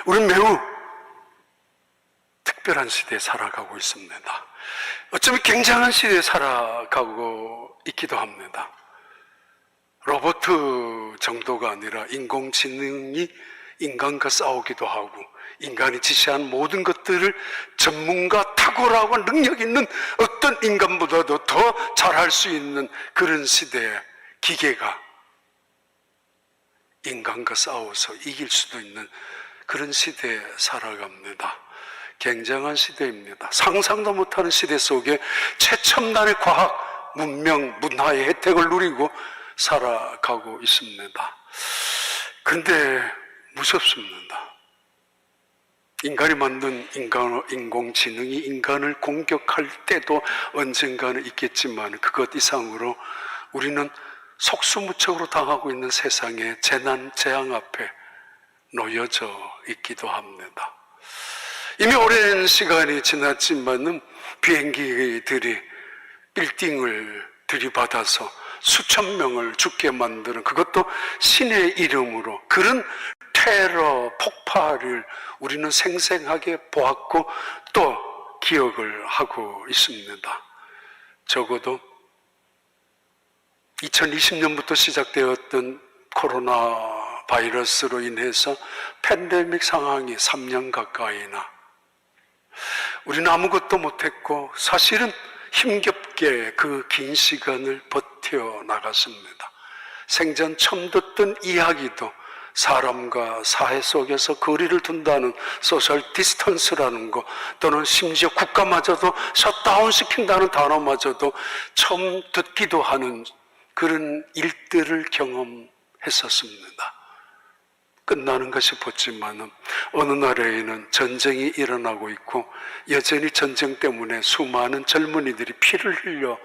우리는 매우 특별한 시대에 살아가고 있습니다. 어쩌면 굉장한 시대에 살아가고 있기도 합니다. 로봇 정도가 아니라 인공지능이 인간과 싸우기도 하고 인간이 지시한 모든 것들을 전문가, 탁월하고 능력 있는 어떤 인간보다도 더 잘할 수 있는 그런 시대에 기계가 인간과 싸워서 이길 수도 있는 그런 시대에 살아갑니다. 굉장한 시대입니다. 상상도 못하는 시대 속에 최첨단의 과학, 문명, 문화의 혜택을 누리고 살아가고 있습니다. 그런데 무섭습니다. 인간이 만든 인공지능이 인간을 공격할 때도 언젠가는 있겠지만 그것 이상으로 우리는 속수무책으로 당하고 있는 세상의 재난, 재앙 앞에 놓여져 있기도 합니다. 이미 오랜 시간이 지났지만은 비행기들이 빌딩을 들이받아서 수천 명을 죽게 만드는, 그것도 신의 이름으로, 그런 테러 폭발을 우리는 생생하게 보았고 또 기억을 하고 있습니다. 적어도 2020년부터 시작되었던 코로나 바이러스로 인해서 팬데믹 상황이 3년 가까이나 우리는 아무것도 못했고 사실은 힘겹게 그 긴 시간을 버텨나갔습니다. 생전 처음 듣던 이야기도 사람과 사회 속에서 거리를 둔다는 소셜 디스턴스라는 거, 또는 심지어 국가마저도 셧다운 시킨다는 단어마저도 처음 듣기도 하는 그런 일들을 경험했었습니다. 끝나는 것 싶었지만 어느 나라에는 전쟁이 일어나고 있고 여전히 전쟁 때문에 수많은 젊은이들이 피를 흘려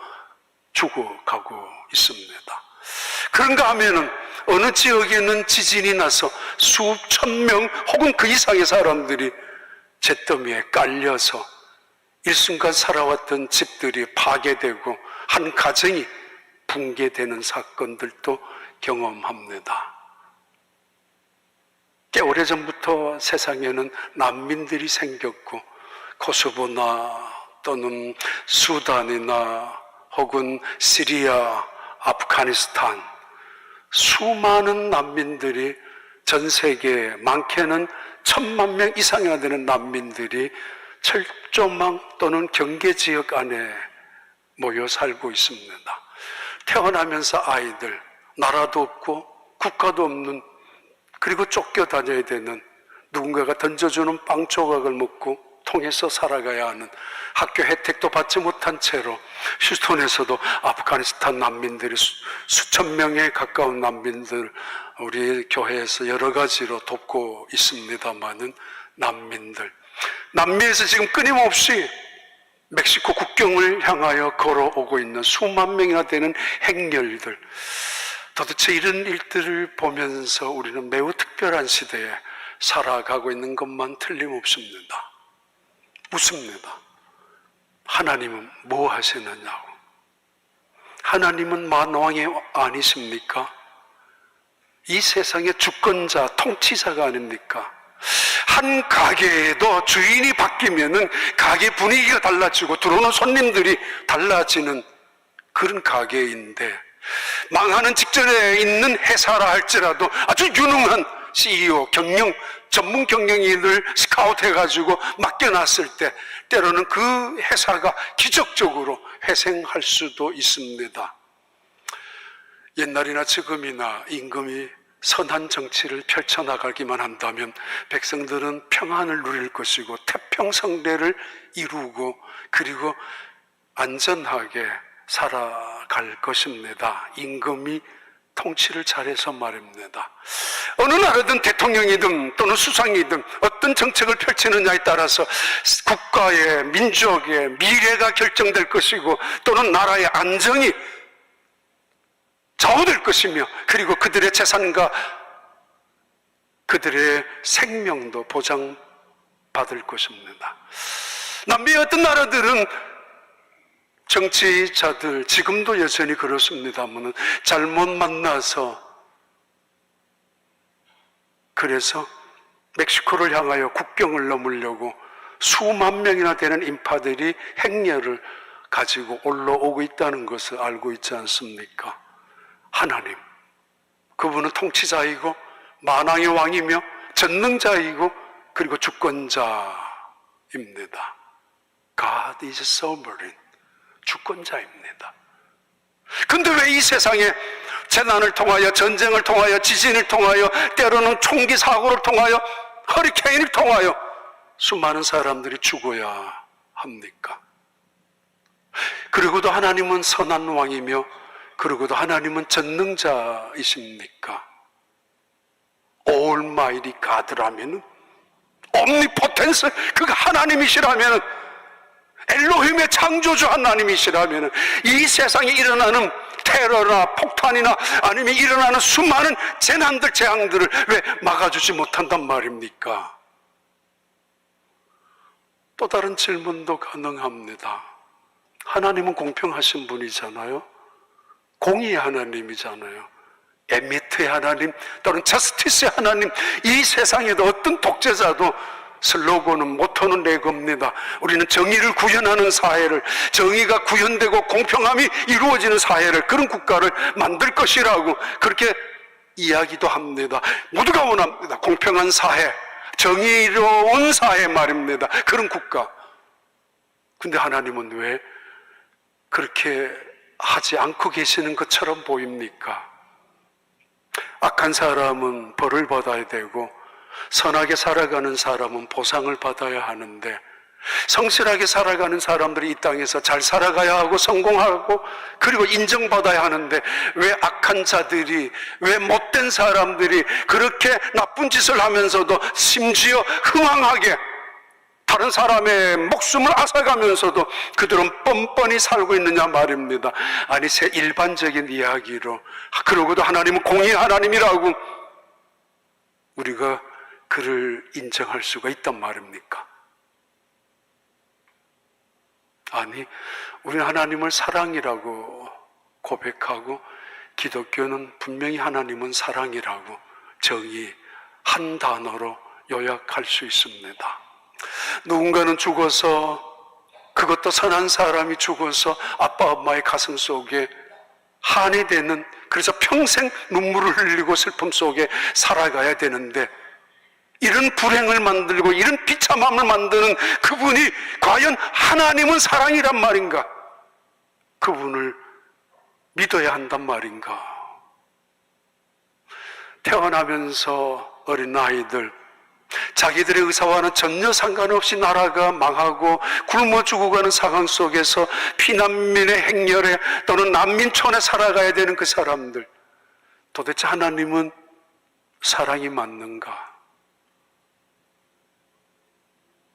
죽어가고 있습니다. 그런가 하면은 어느 지역에는 지진이 나서 수천 명 혹은 그 이상의 사람들이 잿더미에 깔려서 일순간 살아왔던 집들이 파괴되고 한 가정이 붕괴되는 사건들도 경험합니다. 꽤 오래전부터 세상에는 난민들이 생겼고 코소보나 또는 수단이나 혹은 시리아, 아프가니스탄, 수많은 난민들이, 전 세계에 많게는 1000만 명 이상이나 되는 난민들이 철조망 또는 경계지역 안에 모여 살고 있습니다. 태어나면서 아이들, 나라도 없고 국가도 없는, 그리고 쫓겨다녀야 되는, 누군가가 던져주는 빵 조각을 먹고 통해서 살아가야 하는, 학교 혜택도 받지 못한 채로 휴스턴에서도 아프가니스탄 난민들이 수천 명에 가까운 난민들 우리 교회에서 여러 가지로 돕고 있습니다마는 남미에서 지금 끊임없이 멕시코 국경을 향하여 걸어오고 있는 수만 명이나 되는 행렬들, 도대체 이런 일들을 보면서 우리는 매우 특별한 시대에 살아가고 있는 것만 틀림없습니다. 묻습니다. 하나님은 뭐 하시느냐고. 하나님은 만왕이 아니십니까? 이 세상의 주권자, 통치자가 아닙니까? 한 가게에도 주인이 바뀌면은 가게 분위기가 달라지고 들어오는 손님들이 달라지는 그런 가게인데, 망하는 직전에 있는 회사라 할지라도 아주 유능한 CEO, 전문 경영인을 스카우트해가지고 맡겨놨을 때 때로는 그 회사가 기적적으로 회생할 수도 있습니다. 옛날이나 지금이나 임금이 선한 정치를 펼쳐나가기만 한다면 백성들은 평안을 누릴 것이고 태평성대를 이루고 그리고 안전하게 살아갈 것입니다. 임금이 통치를 잘해서 말입니다. 어느 나라든 대통령이든 또는 수상이든 어떤 정책을 펼치느냐에 따라서 국가의, 민족의 미래가 결정될 것이고 또는 나라의 안정이 좌우될 것이며, 그리고 그들의 재산과 그들의 생명도 보장받을 것입니다. 남미의 어떤 나라들은 정치자들, 지금도 여전히 그렇습니다만 잘못 만나서 그래서 멕시코를 향하여 국경을 넘으려고 수만 명이나 되는 인파들이 행렬을 가지고 올라오고 있다는 것을 알고 있지 않습니까? 하나님, 그분은 통치자이고 만왕의 왕이며 전능자이고 그리고 주권자입니다. God is sovereign. 주권자입니다. 근데 왜 이 세상에 재난을 통하여, 전쟁을 통하여, 지진을 통하여, 때로는 총기 사고를 통하여, 허리케인을 통하여 수많은 사람들이 죽어야 합니까? 그리고도 하나님은 선한 왕이며 그리고도 하나님은 전능자이십니까? Almighty God라면, omnipotence, 그가 하나님이시라면, 엘로힘의 창조주 하나님이시라면 이 세상에 일어나는 테러나 폭탄이나 아니면 일어나는 수많은 재난들, 재앙들을 왜 막아주지 못한단 말입니까? 또 다른 질문도 가능합니다. 하나님은 공평하신 분이잖아요. 공의의 하나님이잖아요. 에미트의 하나님 또는 저스티스의 하나님. 이 세상에도 어떤 독재자도 슬로건은, 모토는 내겁니다. 우리는 정의를 구현하는 사회를, 정의가 구현되고 공평함이 이루어지는 사회를, 그런 국가를 만들 것이라고 그렇게 이야기도 합니다. 모두가 원합니다. 공평한 사회, 정의로운 사회 말입니다. 그런 국가. 근데 하나님은 왜 그렇게 하지 않고 계시는 것처럼 보입니까? 악한 사람은 벌을 받아야 되고 선하게 살아가는 사람은 보상을 받아야 하는데, 성실하게 살아가는 사람들이 이 땅에서 잘 살아가야 하고 성공하고 그리고 인정받아야 하는데, 왜 악한 자들이, 왜 못된 사람들이 그렇게 나쁜 짓을 하면서도 심지어 흥황하게 다른 사람의 목숨을 앗아가면서도 그들은 뻔뻔히 살고 있느냐 말입니다. 아니, 일반적인 이야기로, 그러고도 하나님은 공의의 하나님이라고 우리가 그를 인정할 수가 있단 말입니까? 아니, 우리는 하나님을 사랑이라고 고백하고, 기독교는 분명히 하나님은 사랑이라고, 정의 한 단어로 요약할 수 있습니다. 누군가는 죽어서, 그것도 선한 사람이 죽어서 아빠 엄마의 가슴 속에 한이 되는, 그래서 평생 눈물을 흘리고 슬픔 속에 살아가야 되는데, 이런 불행을 만들고 이런 비참함을 만드는 그분이 과연 하나님은 사랑이란 말인가? 그분을 믿어야 한단 말인가? 태어나면서 어린 아이들, 자기들의 의사와는 전혀 상관없이 나라가 망하고 굶어 죽어가는 상황 속에서 피난민의 행렬에 또는 난민촌에 살아가야 되는 그 사람들, 도대체 하나님은 사랑이 맞는가?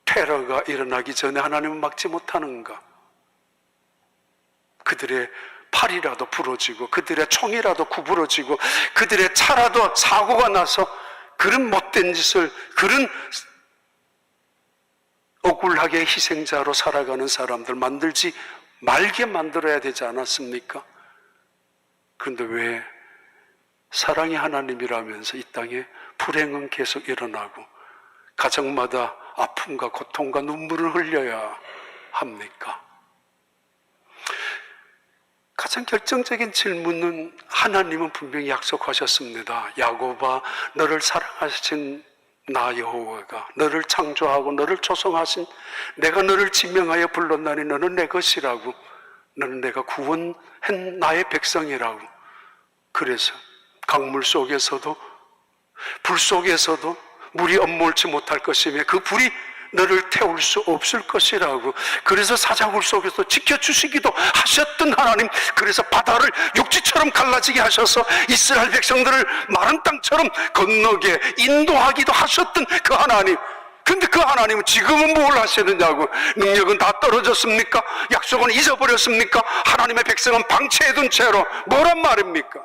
테러가 일어나기 전에 하나님은 막지 못하는가? 그들의 팔이라도 부러지고 그들의 총이라도 구부러지고 그들의 차라도 사고가 나서 그런 못된 짓을, 그런 억울하게 희생자로 살아가는 사람들 만들지 말게 만들어야 되지 않았습니까? 그런데 왜 사랑이 하나님이라면서 이 땅에 불행은 계속 일어나고 가정마다 아픔과 고통과 눈물을 흘려야 합니까? 가장 결정적인 질문은, 하나님은 분명히 약속하셨습니다. 야곱아, 너를 사랑하신 나 여호와가, 너를 창조하고 너를 조성하신 내가 너를 지명하여 불렀나니 너는 내 것이라고, 너는 내가 구원한 나의 백성이라고. 그래서 강물 속에서도 불 속에서도 물이 엄몰지 못할 것이며 그 불이 너를 태울 수 없을 것이라고. 그래서 사자굴 속에서 지켜주시기도 하셨던 하나님, 그래서 바다를 육지처럼 갈라지게 하셔서 이스라엘 백성들을 마른 땅처럼 건너게 인도하기도 하셨던 그 하나님. 근데 그 하나님은 지금은 뭘 하시느냐고. 능력은 다 떨어졌습니까? 약속은 잊어버렸습니까? 하나님의 백성은 방치해둔 채로 뭐란 말입니까?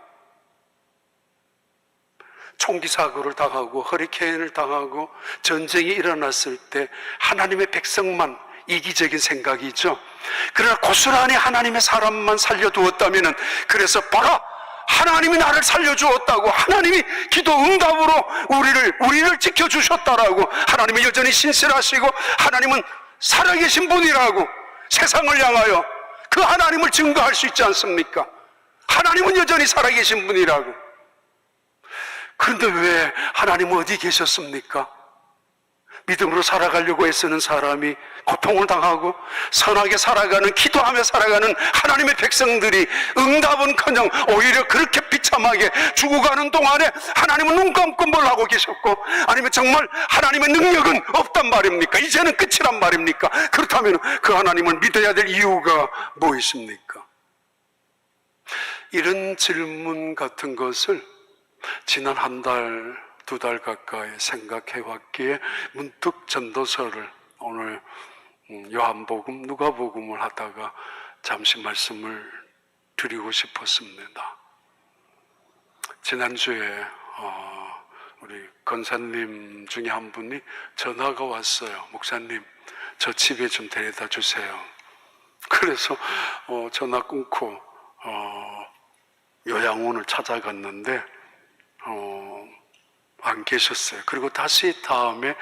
총기 사고를 당하고 허리케인을 당하고 전쟁이 일어났을 때 하나님의 백성만, 이기적인 생각이죠. 그러나 고스란히 하나님의 사람만 살려두었다면, 그래서 봐라, 하나님이 나를 살려주었다고, 하나님이 기도 응답으로 우리를 지켜주셨다라고, 하나님은 여전히 신실하시고 하나님은 살아계신 분이라고 세상을 향하여 그 하나님을 증거할 수 있지 않습니까? 하나님은 여전히 살아계신 분이라고. 그런데 왜 하나님은 어디 계셨습니까? 믿음으로 살아가려고 애쓰는 사람이 고통을 당하고 선하게 살아가는, 기도하며 살아가는 하나님의 백성들이 응답은커녕 오히려 그렇게 비참하게 죽어가는 동안에 하나님은 눈 감고 뭘 하고 계셨고, 아니면 정말 하나님의 능력은 없단 말입니까? 이제는 끝이란 말입니까? 그렇다면 그 하나님을 믿어야 될 이유가 무엇입니까? 이런 질문 같은 것을 지난 한 달, 두 달 가까이 생각해 왔기에 문득 전도서를 오늘 요한복음, 누가복음을 하다가 잠시 말씀을 드리고 싶었습니다. 지난주에 우리 권사님 중에 한 분이 전화가 왔어요. 목사님, 저 집에 좀 데려다 주세요. 그래서 전화 끊고 요양원을 찾아갔는데 안 계셨어요. 그리고 다시 다음에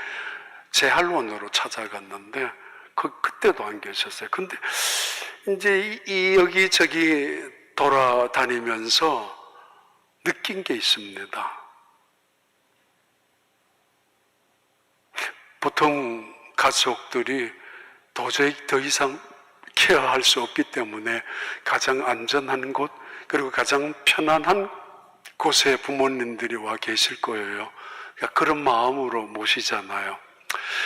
재활원으로 찾아갔는데 그때도 안 계셨어요. 근데 이제 여기저기 돌아다니면서 느낀 게 있습니다. 보통 가족들이 도저히 더 이상 케어할 수 없기 때문에 가장 안전한 곳, 그리고 가장 편안한 곳에 부모님들이 와 계실 거예요. 그러니까 그런 마음으로 모시잖아요.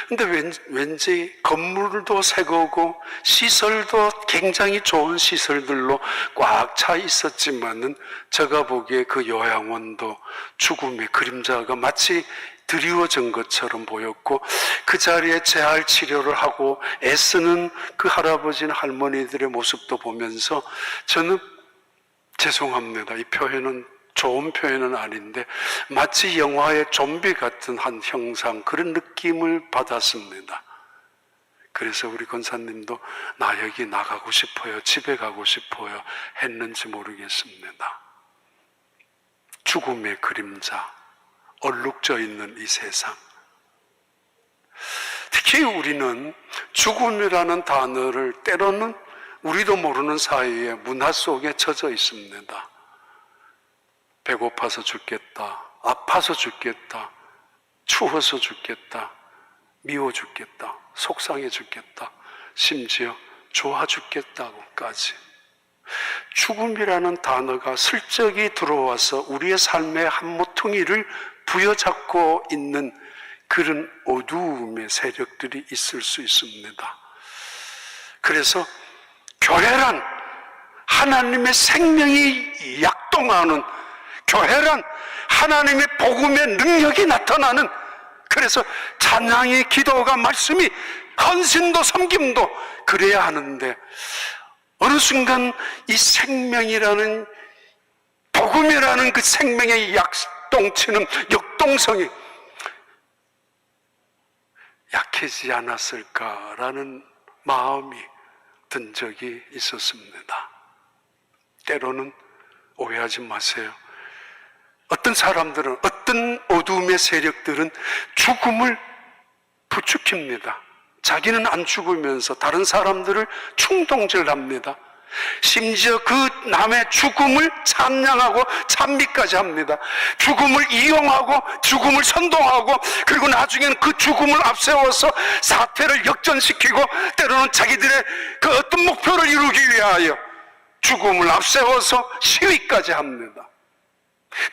근데 왠지 건물도 새 거고 시설도 굉장히 좋은 시설들로 꽉 차 있었지만은 제가 보기에 그 요양원도 죽음의 그림자가 마치 드리워진 것처럼 보였고, 그 자리에 재활 치료를 하고 애쓰는 그 할아버지나 할머니들의 모습도 보면서 저는 죄송합니다. 이 표현은 좋은 표현은 아닌데 마치 영화의 좀비 같은 한 형상, 그런 느낌을 받았습니다. 그래서 우리 권사님도 나 여기 나가고 싶어요, 집에 가고 싶어요 했는지 모르겠습니다. 죽음의 그림자, 얼룩져 있는 이 세상. 특히 우리는 죽음이라는 단어를 때로는 우리도 모르는 사이에 문화 속에 젖어 있습니다. 배고파서 죽겠다, 아파서 죽겠다, 추워서 죽겠다, 미워 죽겠다, 속상해 죽겠다, 심지어 좋아 죽겠다고까지. 죽음이라는 단어가 슬쩍이 들어와서 우리의 삶의 한 모퉁이를 부여잡고 있는 그런 어두움의 세력들이 있을 수 있습니다. 그래서 교회란 하나님의 생명이 약동하는, 교회란 하나님의 복음의 능력이 나타나는, 그래서 찬양이, 기도가, 말씀이, 헌신도 섬김도 그래야 하는데, 어느 순간 이 생명이라는, 복음이라는 그 생명의 약동치는 역동성이 약해지지 않았을까라는 마음이 든 적이 있었습니다. 때로는 오해하지 마세요. 어떤 사람들은, 어떤 어두움의 세력들은 죽음을 부추깁니다. 자기는 안 죽으면서 다른 사람들을 충동질합니다. 심지어 그 남의 죽음을 찬양하고 찬미까지 합니다. 죽음을 이용하고 죽음을 선동하고, 그리고 나중에는 그 죽음을 앞세워서 사태를 역전시키고, 때로는 자기들의 그 어떤 목표를 이루기 위하여 죽음을 앞세워서 시위까지 합니다.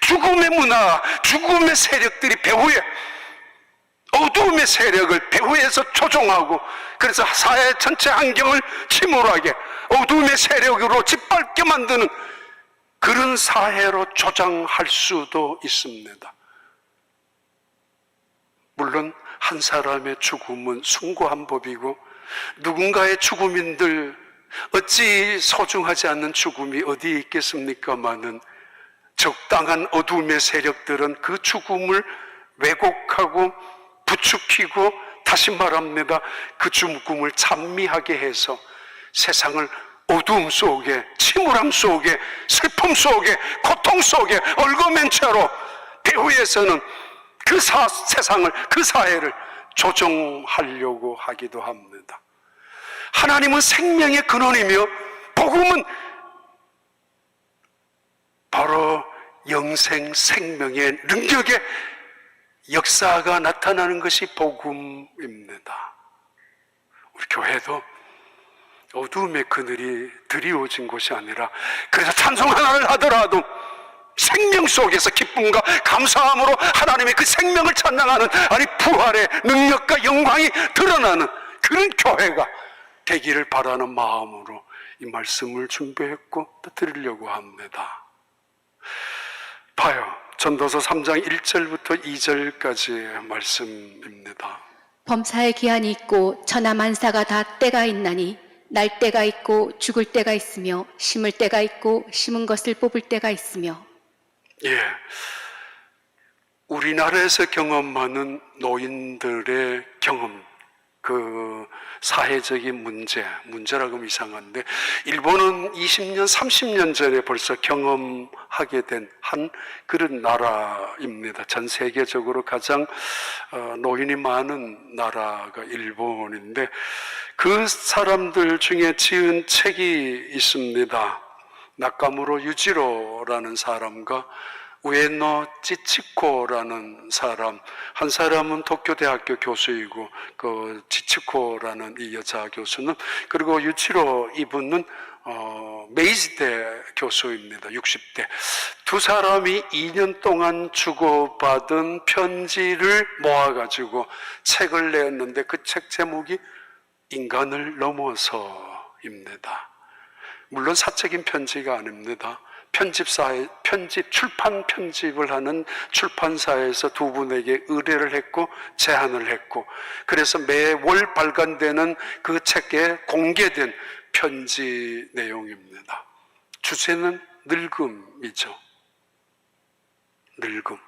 죽음의 문화, 죽음의 세력들이 배후에, 어두움의 세력을 배후에서 조종하고, 그래서 사회 전체 환경을 침울하게 어두움의 세력으로 짓밟게 만드는 그런 사회로 조장할 수도 있습니다. 물론 한 사람의 죽음은 숭고한 법이고, 누군가의 죽음인들 어찌 소중하지 않는 죽음이 어디에 있겠습니까마는, 적당한 어두움의 세력들은 그 죽음을 왜곡하고 부추기고, 다시 말합니다, 그 죽음을 찬미하게 해서 세상을 어두움 속에, 침울함 속에, 슬픔 속에, 고통 속에 얽어맨 채로 배후에서는 그 세상을, 그 사회를 조정하려고 하기도 합니다. 하나님은 생명의 근원이며 복음은 바로 영생 생명의 능력의 역사가 나타나는 것이 복음입니다. 우리 교회도 어두움의 그늘이 드리워진 곳이 아니라, 그래서 찬송 하나를 하더라도 생명 속에서 기쁨과 감사함으로 하나님의 그 생명을 찬양하는, 아니 부활의 능력과 영광이 드러나는 그런 교회가 되기를 바라는 마음으로 이 말씀을 준비했고 또 드리려고 합니다. 봐요. 전도서 3장 1절부터 2절까지의 말씀입니다. 범사의 기한이 있고 천하만사가 다 때가 있나니 날 때가 있고 죽을 때가 있으며 심을 때가 있고 심은 것을 뽑을 때가 있으며. 예, 우리나라에서 경험하는 노인들의 경험, 그 사회적인 문제라고 하면 이상한데, 일본은 20년, 30년 전에 벌써 경험하게 된 한 그런 나라입니다. 전 세계적으로 가장 노인이 많은 나라가 일본인데, 그 사람들 중에 지은 책이 있습니다. 나카무로 유지로라는 사람과 우에노 찌치코라는 사람, 한 사람은 도쿄대학교 교수이고 그 찌치코라는 이 여자 교수는, 그리고 유지로 이분은 메이지대 교수입니다. 60대. 두 사람이 2년 동안 주고받은 편지를 모아가지고 책을 냈는데, 그 책 제목이 인간을 넘어서입니다. 물론 사적인 편지가 아닙니다. 출판 편집을 하는 출판사에서 두 분에게 의뢰를 했고 제안을 했고, 그래서 매월 발간되는 그 책에 공개된 편지 내용입니다. 주제는 늙음이죠. 늙음.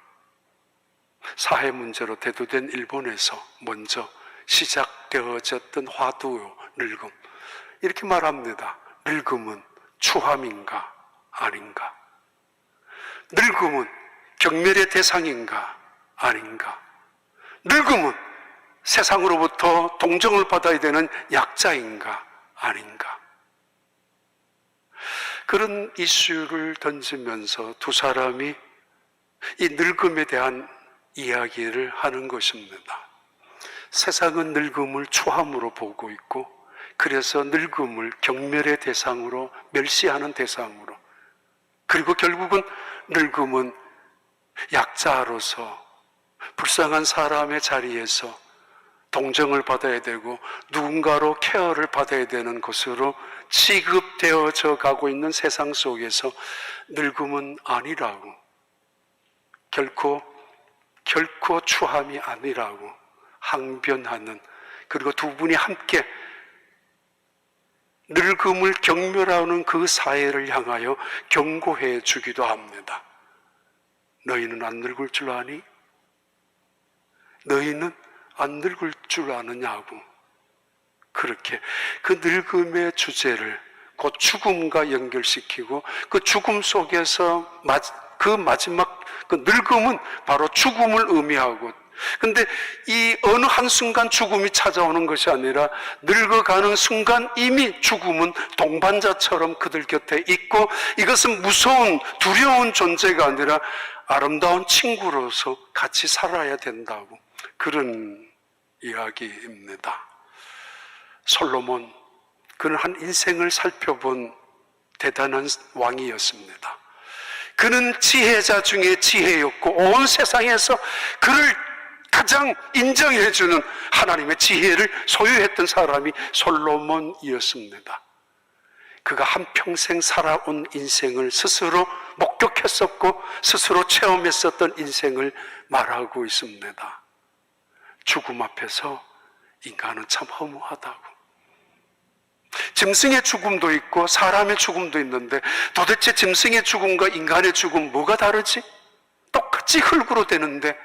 사회 문제로 대두된 일본에서 먼저 시작되어졌던 화두요, 늙음. 이렇게 말합니다. 늙음은 추함인가 아닌가? 늙음은 경멸의 대상인가 아닌가? 늙음은 세상으로부터 동정을 받아야 되는 약자인가 아닌가? 그런 이슈를 던지면서 두 사람이 이 늙음에 대한 이야기를 하는 것입니다. 세상은 늙음을 추함으로 보고 있고, 그래서 늙음을 경멸의 대상으로, 멸시하는 대상으로, 그리고 결국은 늙음은 약자로서 불쌍한 사람의 자리에서 동정을 받아야 되고 누군가로 케어를 받아야 되는 것으로 취급되어져 가고 있는 세상 속에서 늙음은 아니라고, 결코 추함이 아니라고 항변하는, 그리고 두 분이 함께 늙음을 경멸하는 그 사회를 향하여 경고해 주기도 합니다. 너희는 안 늙을 줄 아니? 너희는 안 늙을 줄 아느냐고. 그렇게 그 늙음의 주제를 곧 죽음과 연결시키고, 그 죽음 속에서 그 마지막 그 늙음은 바로 죽음을 의미하고, 근데 이 어느 한순간 죽음이 찾아오는 것이 아니라 늙어가는 순간 이미 죽음은 동반자처럼 그들 곁에 있고, 이것은 무서운 두려운 존재가 아니라 아름다운 친구로서 같이 살아야 된다고, 그런 이야기입니다. 솔로몬, 그는 한 인생을 살펴본 대단한 왕이었습니다. 그는 지혜자 중에 지혜였고 온 세상에서 그를 가장 인정해주는 하나님의 지혜를 소유했던 사람이 솔로몬이었습니다. 그가 한평생 살아온 인생을 스스로 목격했었고 스스로 체험했었던 인생을 말하고 있습니다. 죽음 앞에서 인간은 참 허무하다고. 짐승의 죽음도 있고 사람의 죽음도 있는데, 도대체 짐승의 죽음과 인간의 죽음 뭐가 다르지? 똑같이 흙으로 되는데,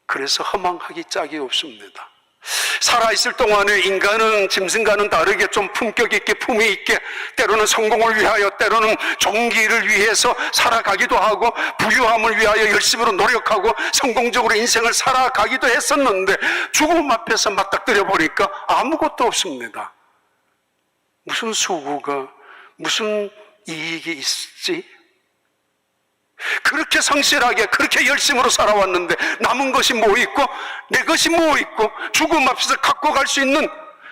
그래서 허망하기 짝이 없습니다. 살아있을 동안에 인간은 짐승과는 다르게 좀 품격 있게 품위 있게 때로는 성공을 위하여 때로는 종기를 위해서 살아가기도 하고 부유함을 위하여 열심으로 노력하고 성공적으로 인생을 살아가기도 했었는데 죽음 앞에서 맞닥뜨려 보니까 아무것도 없습니다. 무슨 수고가 무슨 이익이 있지? 그렇게 성실하게 그렇게 열심으로 살아왔는데 남은 것이 뭐 있고 내 것이 뭐 있고 죽음 앞에서 갖고 갈 수 있는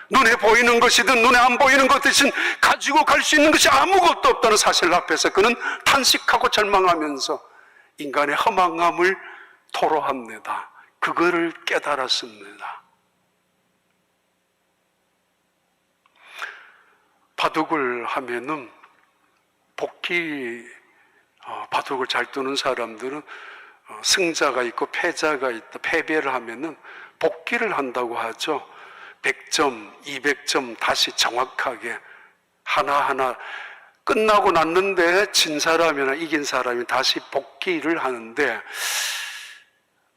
눈에 보이는 것이든 눈에 안 보이는 것이든 가지고 갈 수 있는 것이 아무것도 없다는 사실 앞에서 그는 탄식하고 절망하면서 인간의 허망함을 토로합니다. 그거를 깨달았습니다. 바둑을 하면은 바둑을 잘 두는 사람들은 승자가 있고 패자가 있다. 패배를 하면은 복귀를 한다고 하죠. 100점, 200점 다시 정확하게 하나하나 끝나고 났는데 진 사람이나 이긴 사람이 다시 복귀를 하는데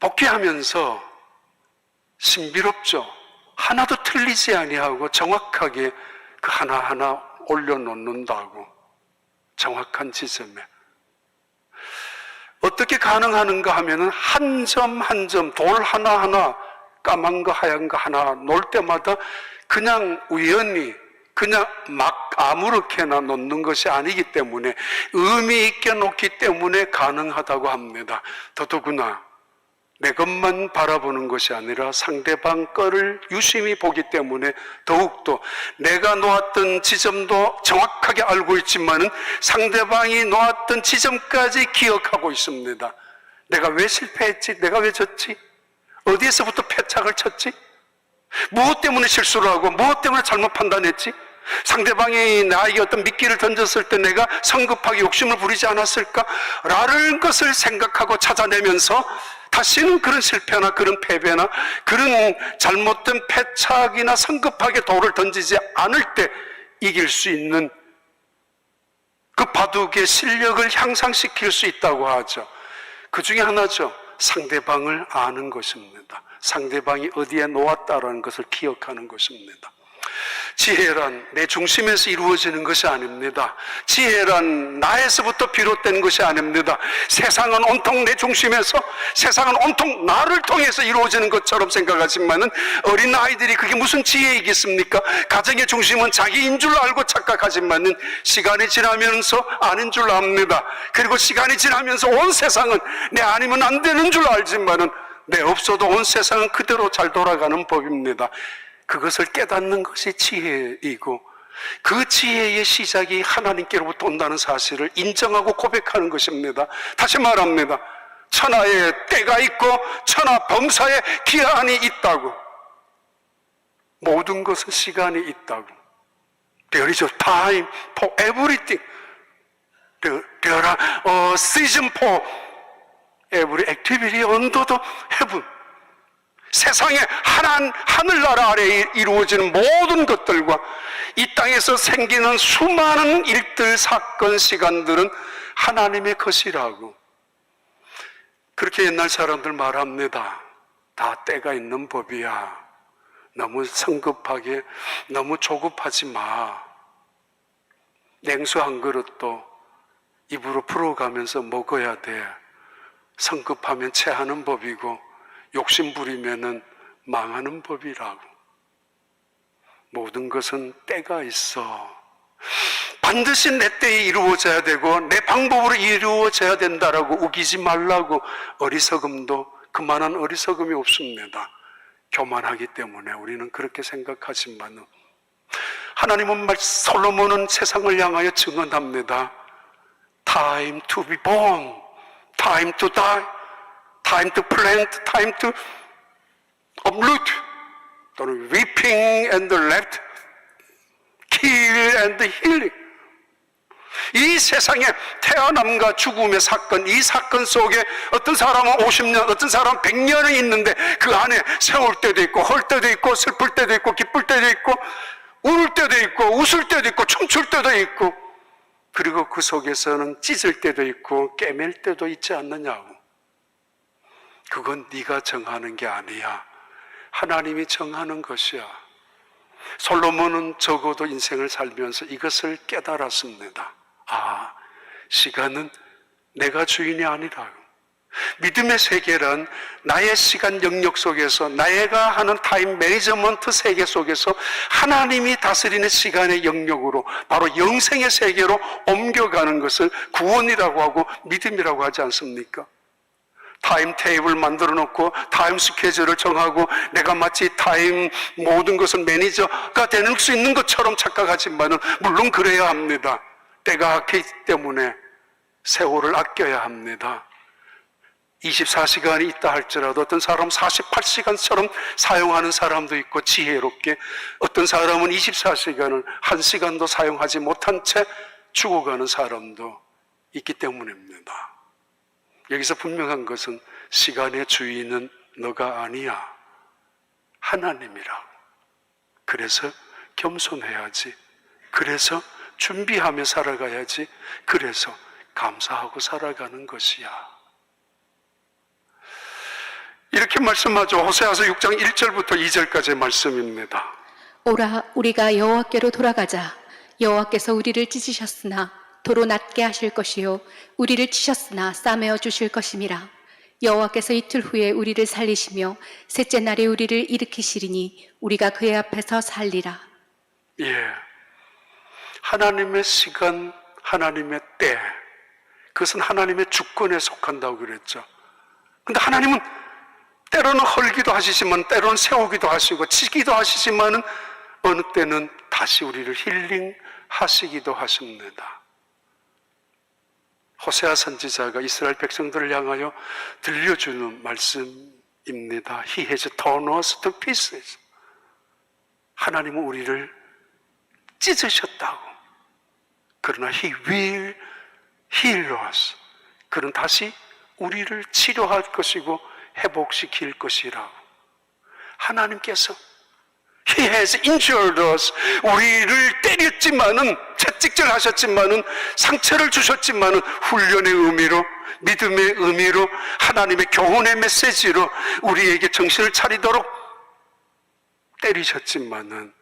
복귀하면서 신비롭죠. 하나도 틀리지 아니하고 정확하게 그 하나하나 올려놓는다고. 정확한 지점에. 어떻게 가능하는가 하면은 한 점 한 점 돌 하나하나 까만 거 하얀 거 하나 놓을 때마다 그냥 우연히 그냥 막 아무렇게나 놓는 것이 아니기 때문에 의미 있게 놓기 때문에 가능하다고 합니다. 더더구나 내 것만 바라보는 것이 아니라 상대방 거를 유심히 보기 때문에 더욱더 내가 놓았던 지점도 정확하게 알고 있지만은 상대방이 놓았던 지점까지 기억하고 있습니다. 내가 왜 실패했지? 내가 왜 졌지? 어디에서부터 패착을 쳤지? 무엇 때문에 실수를 하고 무엇 때문에 잘못 판단했지? 상대방이 나에게 어떤 미끼를 던졌을 때 내가 성급하게 욕심을 부리지 않았을까? 라는 것을 생각하고 찾아내면서 다시는 그런 실패나 그런 패배나 그런 잘못된 패착이나 성급하게 돌을 던지지 않을 때 이길 수 있는 그 바둑의 실력을 향상시킬 수 있다고 하죠. 그 중에 하나죠. 상대방을 아는 것입니다. 상대방이 어디에 놓았다라는 것을 기억하는 것입니다. 지혜란 내 중심에서 이루어지는 것이 아닙니다. 지혜란 나에서부터 비롯된 것이 아닙니다. 세상은 온통 내 중심에서, 세상은 온통 나를 통해서 이루어지는 것처럼 생각하지만은 어린 아이들이 그게 무슨 지혜이겠습니까? 가정의 중심은 자기인 줄 알고 착각하지만은 시간이 지나면서 아닌 줄 압니다. 그리고 시간이 지나면서 온 세상은 내 아니면 안 되는 줄 알지만은 내 없어도 온 세상은 그대로 잘 돌아가는 법입니다. 그것을 깨닫는 것이 지혜이고 그 지혜의 시작이 하나님께로부터 온다는 사실을 인정하고 고백하는 것입니다. 다시 말합니다. 천하에 때가 있고 천하 범사에 기한이 있다고. 모든 것은 시간이 있다고. There is a time for everything. There are a season for every activity under the heaven. 세상의 하늘나라 아래에 이루어지는 모든 것들과 이 땅에서 생기는 수많은 일들, 사건, 시간들은 하나님의 것이라고. 그렇게 옛날 사람들 말합니다. 다 때가 있는 법이야. 너무 성급하게, 너무 조급하지 마. 냉수 한 그릇도 입으로 풀어가면서 먹어야 돼. 성급하면 체하는 법이고 욕심 부리면은 망하는 법이라고. 모든 것은 때가 있어. 반드시 내 때에 이루어져야 되고 내 방법으로 이루어져야 된다라고 우기지 말라고. 어리석음도 그만한 어리석음이 없습니다. 교만하기 때문에 우리는 그렇게 생각하지만 하나님은 솔로몬은 세상을 향하여 증언합니다. Time to be born, time to die, time to plant, time to uproot, 또는 weeping and left, kill and healing. 이 세상에 태어남과 죽음의 사건, 이 사건 속에 어떤 사람은 50년, 어떤 사람은 100년이 있는데 그 안에 세울 때도 있고 헐 때도 있고 슬플 때도 있고 기쁠 때도 있고 울 때도 있고 웃을 때도 있고 춤출 때도 있고, 그리고 그 속에서는 찢을 때도 있고 깨맬 때도 있지 않느냐고. 그건 네가 정하는 게 아니야. 하나님이 정하는 것이야. 솔로몬은 적어도 인생을 살면서 이것을 깨달았습니다. 아, 시간은 내가 주인이 아니라, 믿음의 세계란 나의 시간 영역 속에서, 나가 하는 타임 매니저먼트 세계 속에서 하나님이 다스리는 시간의 영역으로, 바로 영생의 세계로 옮겨가는 것을 구원이라고 하고 믿음이라고 하지 않습니까? 타임 테이블 만들어 놓고 타임 스케줄을 정하고 내가 마치 타임 모든 것을 매니저가 될 수 있는 것처럼 착각하지만은, 물론 그래야 합니다. 때가 아끼기 때문에 세월을 아껴야 합니다. 24시간이 있다 할지라도 어떤 사람은 48시간처럼 사용하는 사람도 있고, 지혜롭게 어떤 사람은 24시간을 1시간도 사용하지 못한 채 죽어가는 사람도 있기 때문입니다. 여기서 분명한 것은 시간의 주인은 너가 아니야, 하나님이라. 그래서 겸손해야지. 그래서 준비하며 살아가야지. 그래서 감사하고 살아가는 것이야. 이렇게 말씀하죠. 호세아서 6장 1절부터 2절까지의 말씀입니다. 오라, 우리가 여호와께로 돌아가자. 여호와께서 우리를 찢으셨으나 도로 낮게 하실 것이요, 우리를 치셨으나 싸매어 주실 것임이라. 여호와께서 이틀 후에 우리를 살리시며 셋째 날에 우리를 일으키시리니 우리가 그의 앞에서 살리라. 예, 하나님의 시간, 하나님의 때, 그것은 하나님의 주권에 속한다고 그랬죠. 근데 하나님은 때로는 헐기도 하시지만, 때로는 세우기도 하시고 치기도 하시지만은, 어느 때는 다시 우리를 힐링하시기도 하십니다. 호세아 선지자가 이스라엘 백성들을 향하여 들려주는 말씀입니다. He has torn us to pieces. 하나님은 우리를 찢으셨다고. 그러나 He will heal us. 그는 다시 우리를 치료할 것이고 회복시킬 것이라고. 하나님께서 He has injured us. 우리를 때렸지만은, 채찍질 하셨지만은, 상처를 주셨지만은, 훈련의 의미로, 믿음의 의미로, 하나님의 교훈의 메시지로 우리에게 정신을 차리도록 때리셨지만은,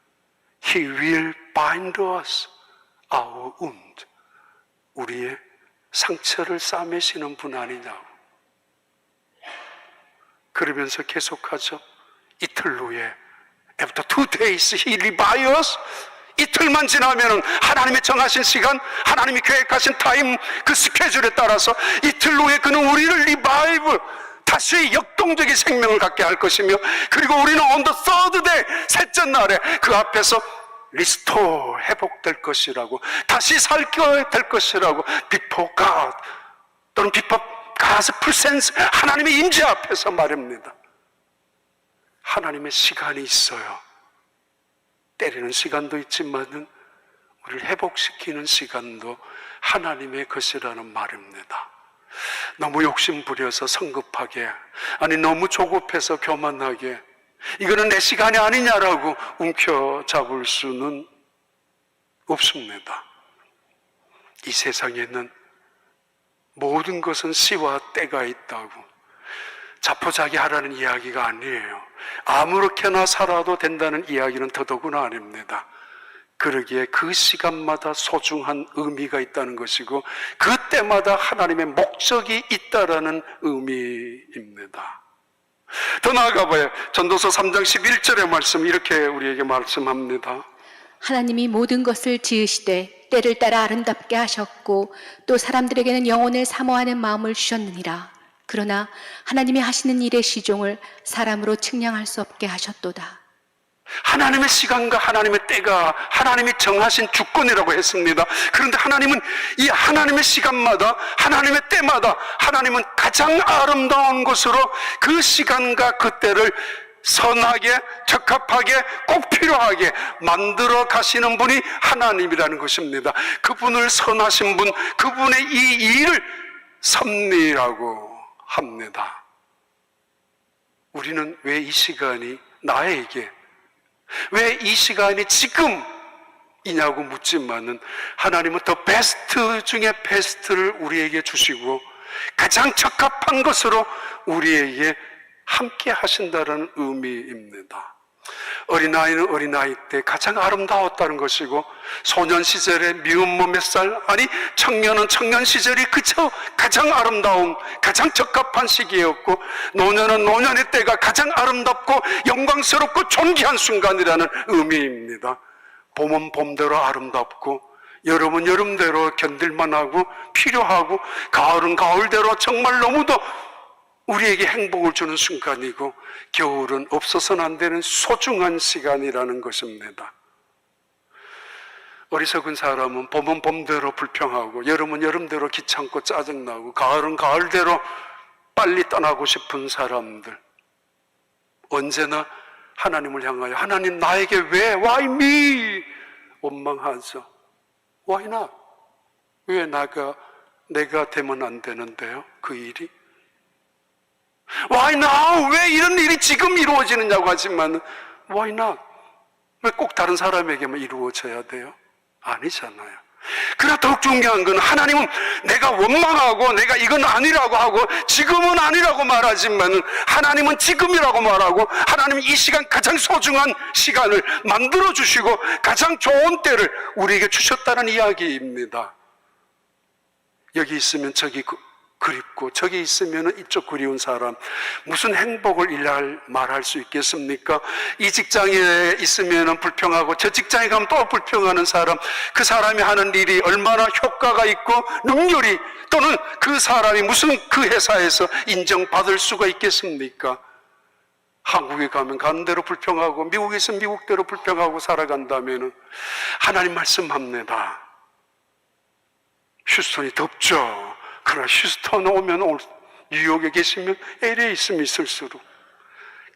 He will bind us our wound. 우리의 상처를 싸매시는 분 아니냐고. 그러면서 계속하죠. 이틀 후에 After 2 days he revives us. 이틀만 지나면 하나님의 정하신 시간, 하나님이 계획하신 타임, 그 스케줄에 따라서 이틀 후에 그는 우리를 리바이브, 다시 역동적인 생명을 갖게 할 것이며, 그리고 우리는 on the third day, 셋째 날에 그 앞에서 리스토어, 회복될 것이라고, 다시 살게 될 것이라고, before God 또는 before God's presence, 하나님의 임재 앞에서 말입니다. 하나님의 시간이 있어요. 때리는 시간도 있지만은 우리를 회복시키는 시간도 하나님의 것이라는 말입니다. 너무 욕심부려서 성급하게, 아니 너무 조급해서 교만하게 이거는 내 시간이 아니냐라고 움켜잡을 수는 없습니다. 이 세상에는 모든 것은 시와 때가 있다고 자포자기하라는 이야기가 아니에요. 아무렇게나 살아도 된다는 이야기는 더더구나 아닙니다. 그러기에 그 시간마다 소중한 의미가 있다는 것이고, 그때마다 하나님의 목적이 있다라는 의미입니다. 더 나아가 봐요. 전도서 3장 11절의 말씀, 이렇게 우리에게 말씀합니다. 하나님이 모든 것을 지으시되 때를 따라 아름답게 하셨고, 또 사람들에게는 영혼을 사모하는 마음을 주셨느니라. 그러나 하나님이 하시는 일의 시종을 사람으로 측량할 수 없게 하셨도다. 하나님의 시간과 하나님의 때가 하나님이 정하신 주권이라고 했습니다. 그런데 하나님은 이 하나님의 시간마다, 하나님의 때마다 하나님은 가장 아름다운 것으로 그 시간과 그 때를 선하게, 적합하게, 꼭 필요하게 만들어 가시는 분이 하나님이라는 것입니다. 그분을 선하신 분, 그분의 이 일을 섭리라고 합니다. 우리는 왜 이 시간이 나에게, 왜 이 시간이 지금이냐고 묻지만은, 하나님은 더 베스트 중에 베스트를 우리에게 주시고 가장 적합한 것으로 우리에게 함께 하신다는 의미입니다. 어린아이는 어린아이 때 가장 아름다웠다는 것이고, 소년 시절의 미운 몸 몇 살, 아니 청년은 청년 시절이 그저 가장 아름다운, 가장 적합한 시기였고, 노년은 노년의 때가 가장 아름답고 영광스럽고 존귀한 순간이라는 의미입니다. 봄은 봄대로 아름답고, 여름은 여름대로 견딜만하고 필요하고, 가을은 가을대로 정말 너무도 우리에게 행복을 주는 순간이고, 겨울은 없어서는 안 되는 소중한 시간이라는 것입니다. 어리석은 사람은 봄은 봄대로 불평하고, 여름은 여름대로 귀찮고 짜증나고, 가을은 가을대로 빨리 떠나고 싶은 사람들, 언제나 하나님을 향하여 하나님 나에게 왜 Why me? 원망하죠. Why not? 왜 내가 되면 안 되는데요? 그 일이? Why now? 왜 이런 일이 지금 이루어지느냐고 하지만 Why not? 왜 꼭 다른 사람에게만 이루어져야 돼요? 아니잖아요. 그러나 더욱 중요한 건, 하나님은 내가 원망하고 내가 이건 아니라고 하고 지금은 아니라고 말하지만, 하나님은 지금이라고 말하고, 하나님은 이 시간 가장 소중한 시간을 만들어 주시고 가장 좋은 때를 우리에게 주셨다는 이야기입니다. 여기 있으면 저기 그립고, 저기 있으면 이쪽 그리운 사람, 무슨 행복을 말할 수 있겠습니까? 이 직장에 있으면 불평하고 저 직장에 가면 또 불평하는 사람, 그 사람이 하는 일이 얼마나 효과가 있고 능률이, 또는 그 사람이 무슨 그 회사에서 인정받을 수가 있겠습니까? 한국에 가면 가는 대로 불평하고, 미국에 있으면 미국대로 불평하고 살아간다면, 하나님 말씀합니다. 휴스턴이 덥죠. 그러나 휴스턴 오면, 뉴욕에 계시면 LA에 있으면 있을수록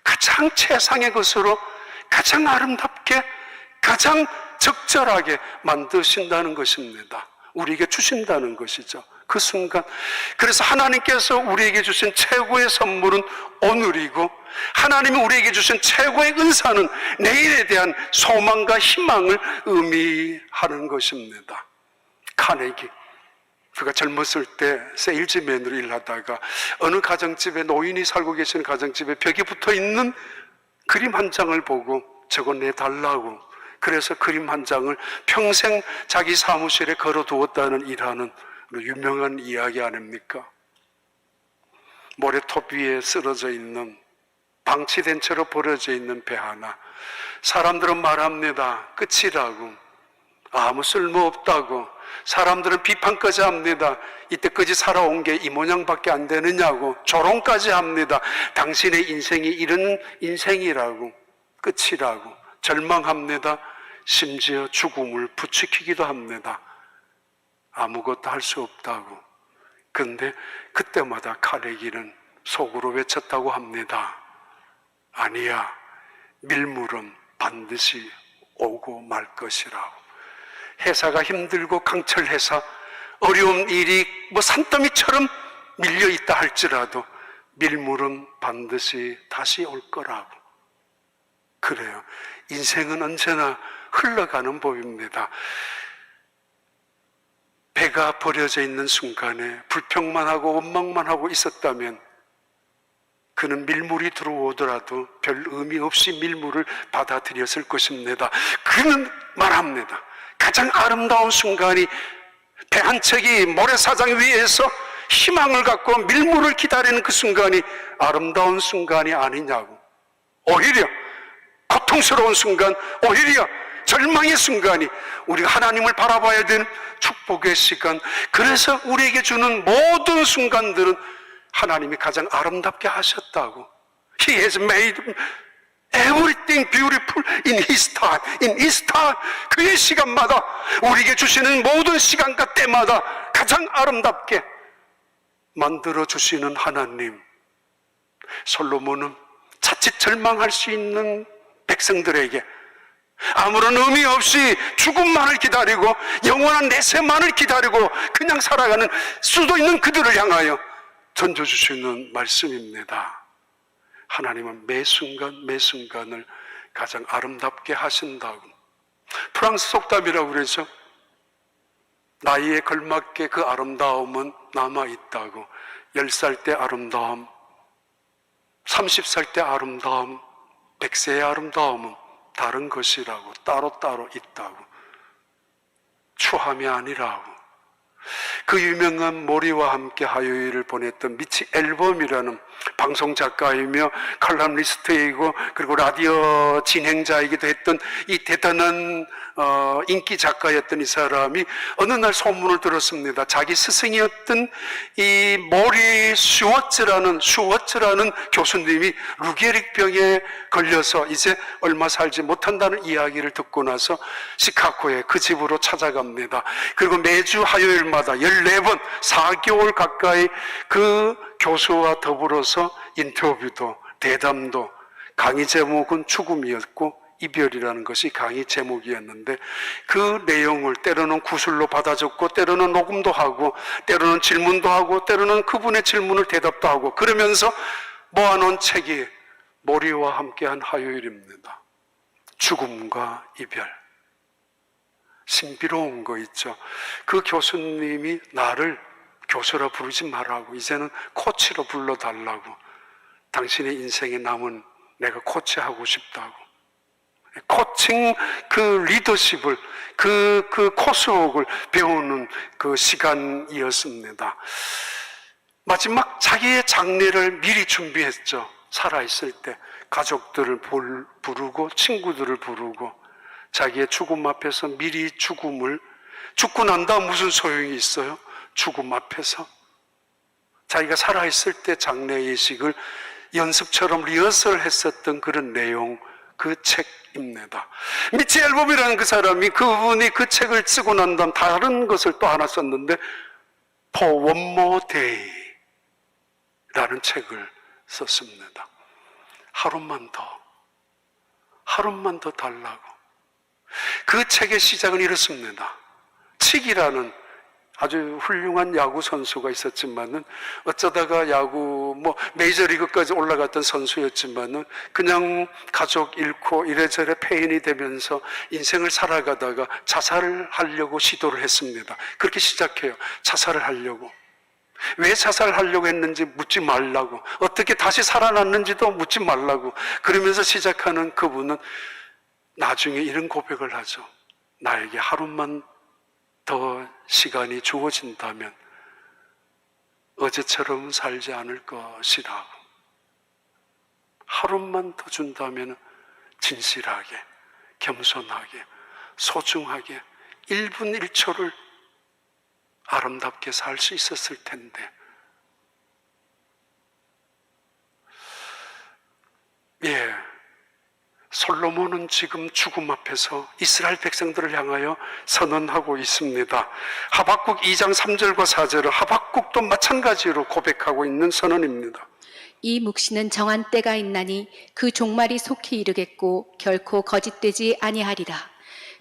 가장 최상의 것으로 가장 아름답게 가장 적절하게 만드신다는 것입니다. 우리에게 주신다는 것이죠. 그 순간. 그래서 하나님께서 우리에게 주신 최고의 선물은 오늘이고, 하나님이 우리에게 주신 최고의 은사는 내일에 대한 소망과 희망을 의미하는 것입니다. 카네기, 그가 젊었을 때 세일즈맨으로 일하다가 어느 가정집에, 노인이 살고 계시는 가정집에 벽에 붙어 있는 그림 한 장을 보고 저거 내달라고, 그래서 그림 한 장을 평생 자기 사무실에 걸어두었다는 일하는 유명한 이야기 아닙니까? 모래톱 위에 쓰러져 있는, 방치된 채로 버려져 있는 배 하나. 사람들은 말합니다. 끝이라고, 아무 쓸모없다고. 사람들은 비판까지 합니다. 이때까지 살아온 게 이 모양밖에 안 되느냐고. 조롱까지 합니다. 당신의 인생이 이런 인생이라고, 끝이라고 절망합니다. 심지어 죽음을 부추기기도 합니다. 아무것도 할 수 없다고. 그런데 그때마다 카네기는 속으로 외쳤다고 합니다. 아니야, 밀물은 반드시 오고 말 것이라고. 회사가 힘들고 강철해서 어려운 일이 산더미처럼 밀려있다 할지라도 밀물은 반드시 다시 올 거라고. 그래요. 인생은 언제나 흘러가는 법입니다. 배가 버려져 있는 순간에 불평만 하고 원망만 하고 있었다면, 그는 밀물이 들어오더라도 별 의미 없이 밀물을 받아들였을 것입니다. 그는 말합니다. 가장 아름다운 순간이, 배 한 척이 모래사장 위에서 희망을 갖고 밀물을 기다리는 그 순간이 아름다운 순간이 아니냐고. 오히려 고통스러운 순간, 오히려 절망의 순간이 우리가 하나님을 바라봐야 되는 축복의 시간. 그래서 우리에게 주는 모든 순간들은 하나님이 가장 아름답게 하셨다고. He has made everything beautiful in His time. In His time. 그의 시간마다, 우리에게 주시는 모든 시간과 때마다 가장 아름답게 만들어 주시는 하나님. 솔로몬은 자칫 절망할 수 있는 백성들에게 아무런 의미 없이 죽음만을 기다리고 영원한 내세만을 기다리고 그냥 살아가는 수도 있는 그들을 향하여 던져주시는 말씀입니다. 하나님은 매 순간 매 순간을 가장 아름답게 하신다고. 프랑스 속담이라고 그러죠. 나이에 걸맞게 그 아름다움은 남아있다고. 10살 때 아름다움, 30살 때 아름다움, 100세의 아름다움은 다른 것이라고, 따로따로 있다고, 추함이 아니라고. 그 유명한 모리와 함께 화요일을 보냈던 미치 앨범이라는 방송 작가이며 칼럼니스트이고 그리고 라디오 진행자이기도 했던 이 대단한 인기 작가였던 이 사람이 어느 날 소문을 들었습니다. 자기 스승이었던 이 모리 슈워츠라는 교수님이 루게릭병에 걸려서 이제 얼마 살지 못한다는 이야기를 듣고 나서 시카고에 그 집으로 찾아갑니다. 그리고 매주 화요일마다 14번 4개월 가까이 그 교수와 더불어서 인터뷰도 대담도, 강의 제목은 죽음이었고 이별이라는 것이 강의 제목이었는데 그 내용을 때로는 구술로 받아 적고 때로는 녹음도 하고 때로는 질문도 하고 때로는 그분의 질문을 대답도 하고 그러면서 모아놓은 책이 모리와 함께한 화요일입니다. 죽음과 이별. 신비로운 거 있죠. 그 교수님이 나를 교수라 부르지 말라고, 이제는 코치로 불러달라고, 당신의 인생에 남은 내가 코치하고 싶다고. 코칭 그 리더십을, 그 코스웍을 배우는 그 시간이었습니다. 마지막 자기의 장례를 미리 준비했죠. 살아있을 때 가족들을 부르고 친구들을 부르고 자기의 죽음 앞에서 미리 죽고 난 다음 무슨 소용이 있어요? 죽음 앞에서 자기가 살아있을 때 장례 예식을 연습처럼 리허설 했었던 그런 내용, 그 책입니다. 미치 앨범이라는 그 사람이 그분이 그 책을 쓰고 난 다음 다른 것을 또 하나 썼는데 For One More Day 라는 책을 썼습니다. 하루만 더 달라고. 그 책의 시작은 이렇습니다. 칙이라는 아주 훌륭한 야구 선수가 있었지만은 어쩌다가 야구 메이저리그까지 올라갔던 선수였지만은 그냥 가족 잃고 이래저래 폐인이 되면서 인생을 살아가다가 자살을 하려고 시도를 했습니다. 그렇게 시작해요. 자살을 하려고. 왜 자살하려고 했는지 묻지 말라고, 어떻게 다시 살아났는지도 묻지 말라고. 그러면서 시작하는 그분은 나중에 이런 고백을 하죠. 나에게 하루만 더 시간이 주어진다면 어제처럼 살지 않을 것이라고. 하루만 더 준다면 진실하게, 겸손하게, 소중하게 1분 1초를 아름답게 살 수 있었을 텐데. 예, 솔로몬은 지금 죽음 앞에서 이스라엘 백성들을 향하여 선언하고 있습니다. 하박국 2장 3절과 4절은 하박국도 마찬가지로 고백하고 있는 선언입니다. 이 묵시는 정한 때가 있나니 그 종말이 속히 이르겠고 결코 거짓되지 아니하리라.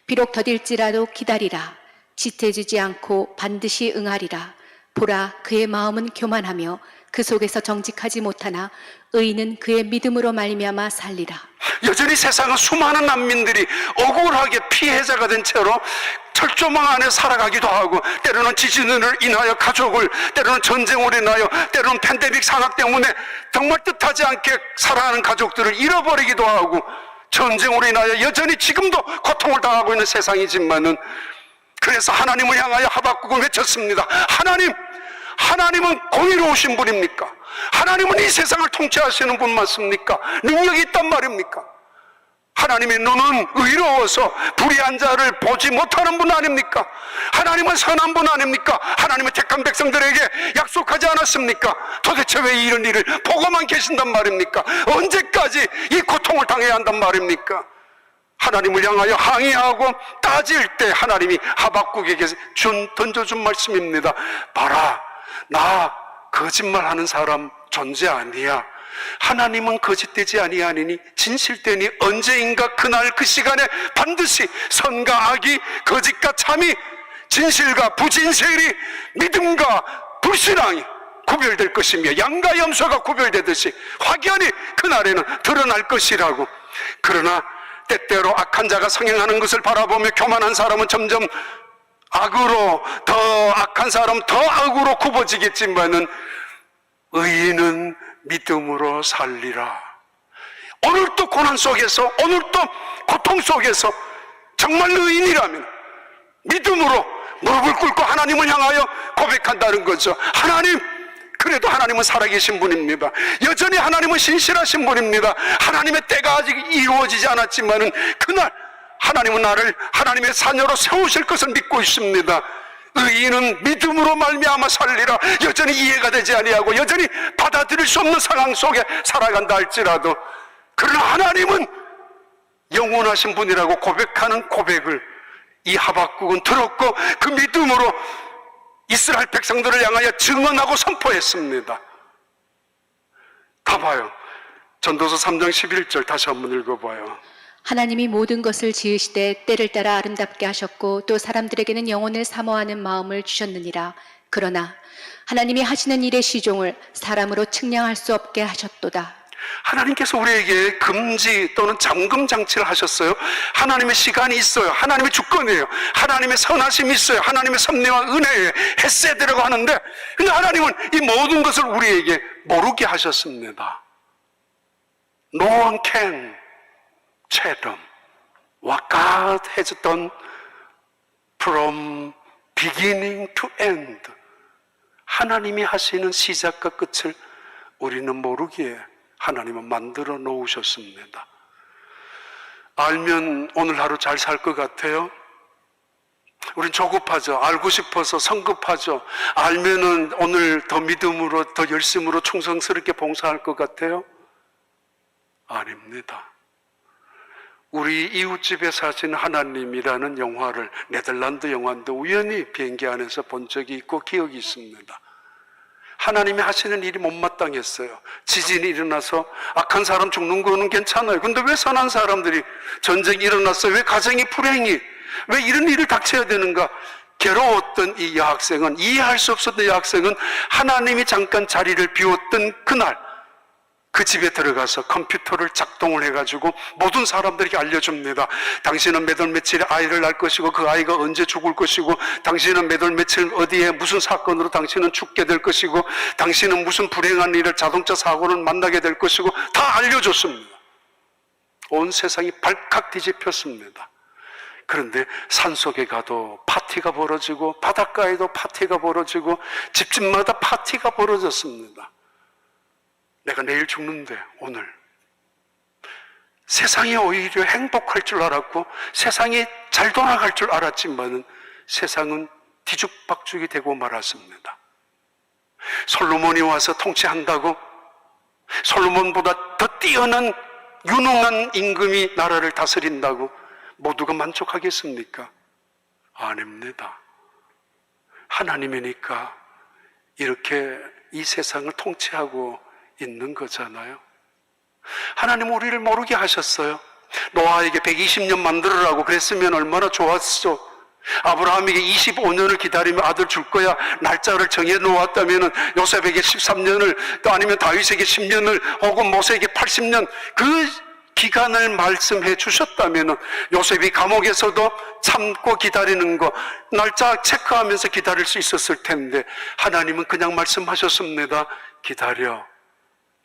비록 더딜지라도 기다리라. 지태주지 않고 반드시 응하리라. 보라, 그의 마음은 교만하며 그 속에서 정직하지 못하나 의인은 그의 믿음으로 말미암아 살리라. 여전히 세상은 수많은 난민들이 억울하게 피해자가 된 채로 철조망 안에 살아가기도 하고, 때로는 지진을 인하여 가족을, 때로는 전쟁으로 인하여, 때로는 팬데믹 상황 때문에 정말 뜻하지 않게 살아가는 가족들을 잃어버리기도 하고, 전쟁으로 인하여 여전히 지금도 고통을 당하고 있는 세상이지만은, 그래서 하나님을 향하여 하박국은 외쳤습니다. 하나님은 공의로우신 분입니까? 하나님은 이 세상을 통치하시는 분 맞습니까? 능력이 있단 말입니까? 하나님의 눈은 의로워서 불의한 자를 보지 못하는 분 아닙니까? 하나님은 선한 분 아닙니까? 하나님은 택한 백성들에게 약속하지 않았습니까? 도대체 왜 이런 일을 보고만 계신단 말입니까? 언제까지 이 고통을 당해야 한단 말입니까? 하나님을 향하여 항의하고 따질 때 하나님이 하박국에게 던져준 말씀입니다. 봐라, 나 거짓말하는 사람 존재 아니야. 하나님은 거짓되지 아니하니니 진실되니 언제인가 그날 그 시간에 반드시 선과 악이, 거짓과 참이, 진실과 부진실이, 믿음과 불신앙이 구별될 것이며 양과 염소가 구별되듯이 확연히 그날에는 드러날 것이라고. 그러나 때때로 악한 자가 성행하는 것을 바라보며 교만한 사람은 점점 악으로, 더 악한 사람 더 악으로 굽어지겠지만은 의인은 믿음으로 살리라. 오늘 또 고난 속에서, 오늘 또 고통 속에서 정말 의인이라면 믿음으로 무릎을 꿇고 하나님을 향하여 고백한다는 거죠. 하나님, 그래도 하나님은 살아계신 분입니다. 여전히 하나님은 신실하신 분입니다. 하나님의 때가 아직 이루어지지 않았지만은 그날 하나님은 나를 하나님의 자녀로 세우실 것을 믿고 있습니다. 의인은 믿음으로 말미암아 살리라. 여전히 이해가 되지 아니하고 여전히 받아들일 수 없는 상황 속에 살아간다 할지라도, 그러나 하나님은 영원하신 분이라고 고백하는 고백을 이 하박국은 들었고 그 믿음으로 이스라엘 백성들을 향하여 증언하고 선포했습니다. 가봐요. 전도서 3장 11절 다시 한번 읽어봐요. 하나님이 모든 것을 지으시되 때를 따라 아름답게 하셨고 또 사람들에게는 영혼을 사모하는 마음을 주셨느니라. 그러나 하나님이 하시는 일의 시종을 사람으로 측량할 수 없게 하셨도다. 하나님께서 우리에게 금지 또는 잠금 장치를 하셨어요. 하나님의 시간이 있어요. 하나님의 주권이에요. 하나님의 선하심이 있어요. 하나님의 섭리와 은혜에 헤세드라고 하는데, 근데 하나님은 이 모든 것을 우리에게 모르게 하셨습니다. No one can tell them what God has done from beginning to end. 하나님이 하시는 시작과 끝을 우리는 모르기에 하나님은 만들어 놓으셨습니다. 알면 오늘 하루 잘 살 것 같아요? 우린 조급하죠. 알고 싶어서 성급하죠. 알면은 오늘 더 믿음으로, 더 열심으로 충성스럽게 봉사할 것 같아요? 아닙니다. 우리 이웃집에 사시는 하나님이라는 영화를 네덜란드 영화인데 우연히 비행기 안에서 본 적이 있고 기억이 있습니다. 하나님이 하시는 일이 못마땅했어요. 지진이 일어나서 악한 사람 죽는 거는 괜찮아요. 근데 왜 선한 사람들이, 전쟁이 일어났어요. 왜 가정이 불행이, 왜 이런 일을 닥쳐야 되는가? 괴로웠던 이 여학생은, 이해할 수 없었던 여학생은 하나님이 잠깐 자리를 비웠던 그날 그 집에 들어가서 컴퓨터를 작동을 해가지고 모든 사람들에게 알려줍니다. 당신은 몇 월 며칠에 아이를 낳을 것이고 그 아이가 언제 죽을 것이고, 당신은 몇 월 며칠 어디에 무슨 사건으로 당신은 죽게 될 것이고, 당신은 무슨 불행한 일을, 자동차 사고를 만나게 될 것이고 다 알려줬습니다. 온 세상이 발칵 뒤집혔습니다. 그런데 산속에 가도 파티가 벌어지고 바닷가에도 파티가 벌어지고 집집마다 파티가 벌어졌습니다. 내가 내일 죽는데 오늘. 세상이 오히려 행복할 줄 알았고 세상이 잘 돌아갈 줄 알았지만은 세상은 뒤죽박죽이 되고 말았습니다. 솔로몬이 와서 통치한다고, 솔로몬보다 더 뛰어난 유능한 임금이 나라를 다스린다고 모두가 만족하겠습니까? 아닙니다. 하나님이니까 이렇게 이 세상을 통치하고 있는 거잖아요. 하나님 우리를 모르게 하셨어요. 노아에게 120년 만들으라고 그랬으면 얼마나 좋았어. 아브라함에게 25년을 기다리며 아들 줄 거야 날짜를 정해 놓았다면 요셉에게 13년을, 또 아니면 다윗에게 10년을, 혹은 모세에게 80년, 그 기간을 말씀해 주셨다면 요셉이 감옥에서도 참고 기다리는 거 날짜 체크하면서 기다릴 수 있었을 텐데, 하나님은 그냥 말씀하셨습니다. 기다려,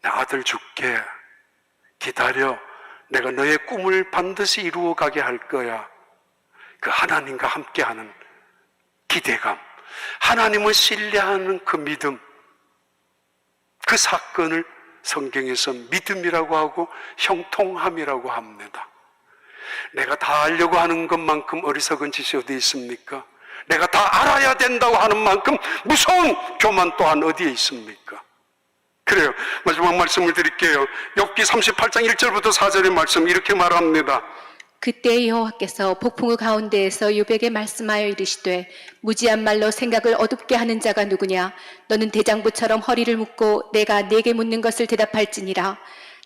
내 아들 줄게. 기다려, 내가 너의 꿈을 반드시 이루어가게 할 거야. 그 하나님과 함께하는 기대감, 하나님을 신뢰하는 그 믿음, 그 사건을 성경에서 믿음이라고 하고 형통함이라고 합니다. 내가 다 알려고 하는 것만큼 어리석은 짓이 어디 있습니까? 내가 다 알아야 된다고 하는 만큼 무서운 교만 또한 어디에 있습니까? 그래요. 마지막 말씀을 드릴게요. 욥기 38장 1절부터 4절의 말씀 이렇게 말합니다. 그때 여호와께서 폭풍우 가운데에서 욥에게 말씀하여 이르시되 무지한 말로 생각을 어둡게 하는 자가 누구냐? 너는 대장부처럼 허리를 묶고 내가 네게 묻는 것을 대답할지니라.